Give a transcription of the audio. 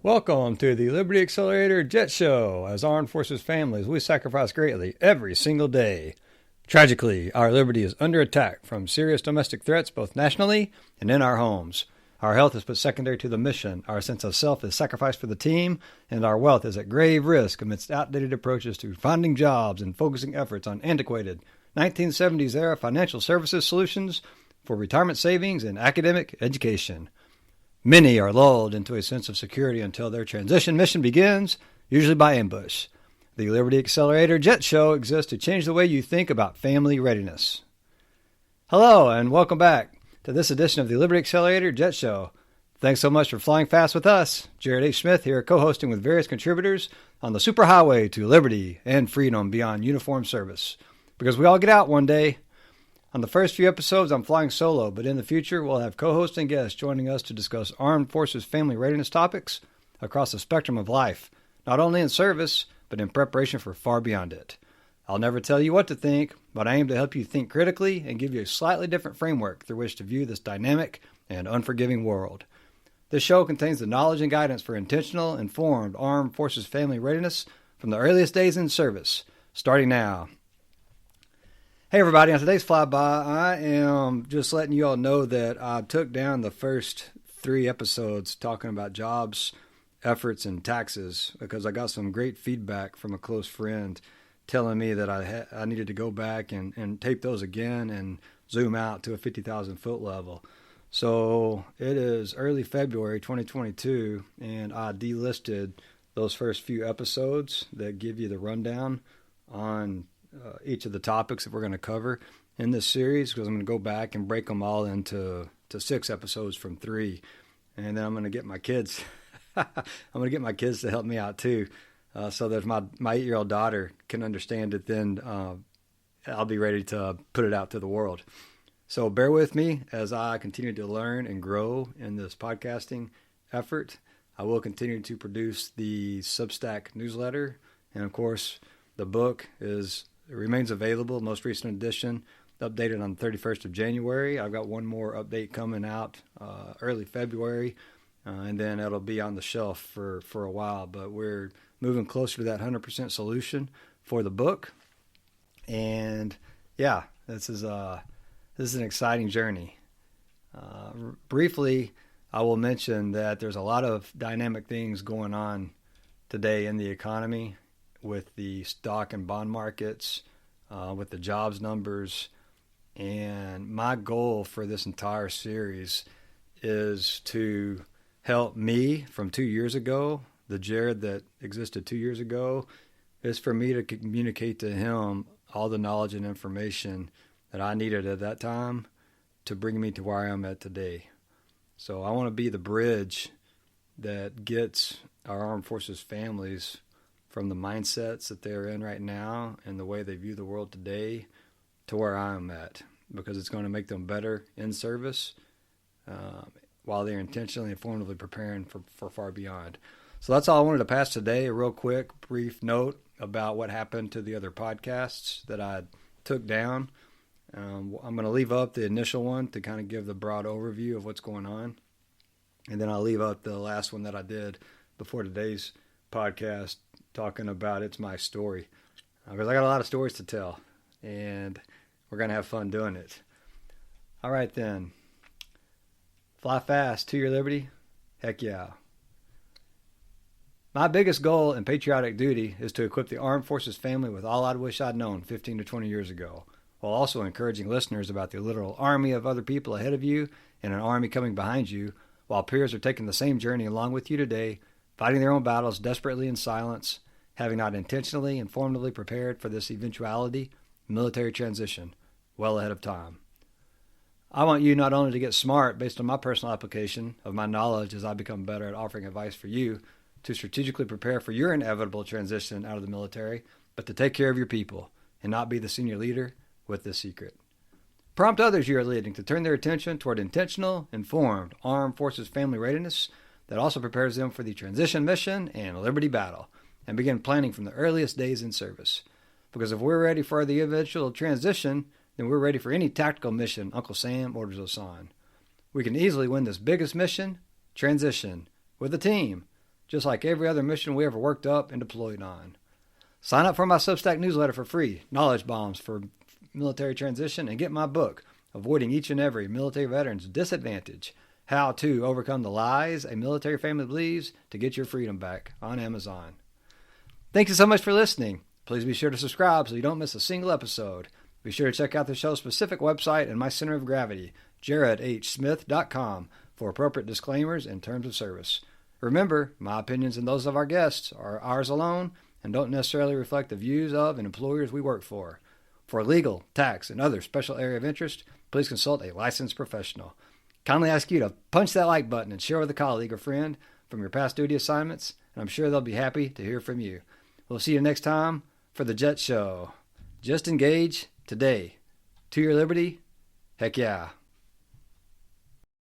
Welcome to the Liberty Accelerator Jet Show. As armed forces families, we sacrifice greatly every single day. Tragically, our liberty is under attack from serious domestic threats both nationally and in our homes. Our health is put secondary to the mission, our sense of self is sacrificed for the team, and our wealth is at grave risk amidst outdated approaches to finding jobs and focusing efforts on antiquated 1970s-era financial services solutions for retirement savings and academic education. Many are lulled into a sense of security until their transition mission begins, usually by ambush. The Liberty Accelerator Jet Show exists to change the way you think about family readiness. Hello, and welcome back to this edition of the Liberty Accelerator Jet Show. Thanks so much for flying fast with us. Jared H. Smith here, co-hosting with various contributors on the superhighway to liberty and freedom beyond uniformed service. Because we all get out one day. On the first few episodes, I'm flying solo, but in the future, we'll have co-hosts and guests joining us to discuss armed forces family readiness topics across the spectrum of life, not only in service, but in preparation for far beyond it. I'll never tell you what to think, but I aim to help you think critically and give you a slightly different framework through which to view this dynamic and unforgiving world. This show contains the knowledge and guidance for intentional, informed armed forces family readiness from the earliest days in service, starting now. Hey everybody, on today's flyby, I am just letting you all know that I took down the first 3 episodes talking about jobs, efforts, and taxes because I got some great feedback from a close friend telling me that I needed to go back and tape those again and zoom out to a 50,000 foot level. So it is early February 2022, and I delisted those first few episodes that give you the rundown on each of the topics that we're going to cover in this series, because I'm going to go back and break them all into 6 episodes from 3, and then I'm going to get my kids. I'm going to get my kids to help me out too, so that my 8-year-old daughter can understand it. Then I'll be ready to put it out to the world. So bear with me as I continue to learn and grow in this podcasting effort. I will continue to produce the Substack newsletter, and of course, the book remains available. Most recent edition, updated on the 31st of January. I've got one more update coming out early February, and then it'll be on the shelf for a while. But we're moving closer to that 100% solution for the book. And yeah, this is an exciting journey. Briefly, I will mention that there's a lot of dynamic things going on today in the economy, with the stock and bond markets, with the jobs numbers. And my goal for this entire series is to help me from 2 years ago, the Jared that existed 2 years ago, is for me to communicate to him all the knowledge and information that I needed at that time to bring me to where I am at today. So I want to be the bridge that gets our armed forces families from the mindsets that they're in right now and the way they view the world today to where I'm at, because it's going to make them better in service while they're intentionally and formally preparing for far beyond. So that's all I wanted to pass today. A real quick, brief note about what happened to the other podcasts that I took down. I'm going to leave up the initial one to kind of give the broad overview of what's going on. And then I'll leave up the last one that I did before today's podcast, talking about It's My Story, because I got a lot of stories to tell, and we're going to have fun doing it. All right, then. Fly fast to your liberty. Heck yeah. My biggest goal in patriotic duty is to equip the armed forces family with all I wish I'd known 15 to 20 years ago, while also encouraging listeners about the literal army of other people ahead of you and an army coming behind you, while peers are taking the same journey along with you today, fighting their own battles desperately in silence, having not intentionally and formally prepared for this eventuality, military transition, well ahead of time. I want you not only to get smart based on my personal application of my knowledge as I become better at offering advice for you, to strategically prepare for your inevitable transition out of the military, but to take care of your people and not be the senior leader with this secret. Prompt others you are leading to turn their attention toward intentional, informed armed forces family readiness that also prepares them for the transition mission and liberty battle, and begin planning from the earliest days in service. Because if we're ready for the eventual transition, then we're ready for any tactical mission Uncle Sam orders us on. We can easily win this biggest mission, transition, with a team, just like every other mission we ever worked up and deployed on. Sign up for my Substack newsletter for free, Knowledge Bombs for Military Transition, and get my book, Avoiding Each and Every Military Veteran's Disadvantage, How to Overcome the Lies a Military Family Believes to Get Your Freedom Back, on Amazon. Thank you so much for listening. Please be sure to subscribe so you don't miss a single episode. Be sure to check out the show's specific website and my center of gravity, jaredhsmith.com, for appropriate disclaimers and terms of service. Remember, my opinions and those of our guests are ours alone and don't necessarily reflect the views of and employers we work for. For legal, tax, and other special area of interest, please consult a licensed professional. Kindly ask you to punch that like button and share with a colleague or friend from your past duty assignments, and I'm sure they'll be happy to hear from you. We'll see you next time for The Jet Show. Just engage today. To your liberty, heck yeah.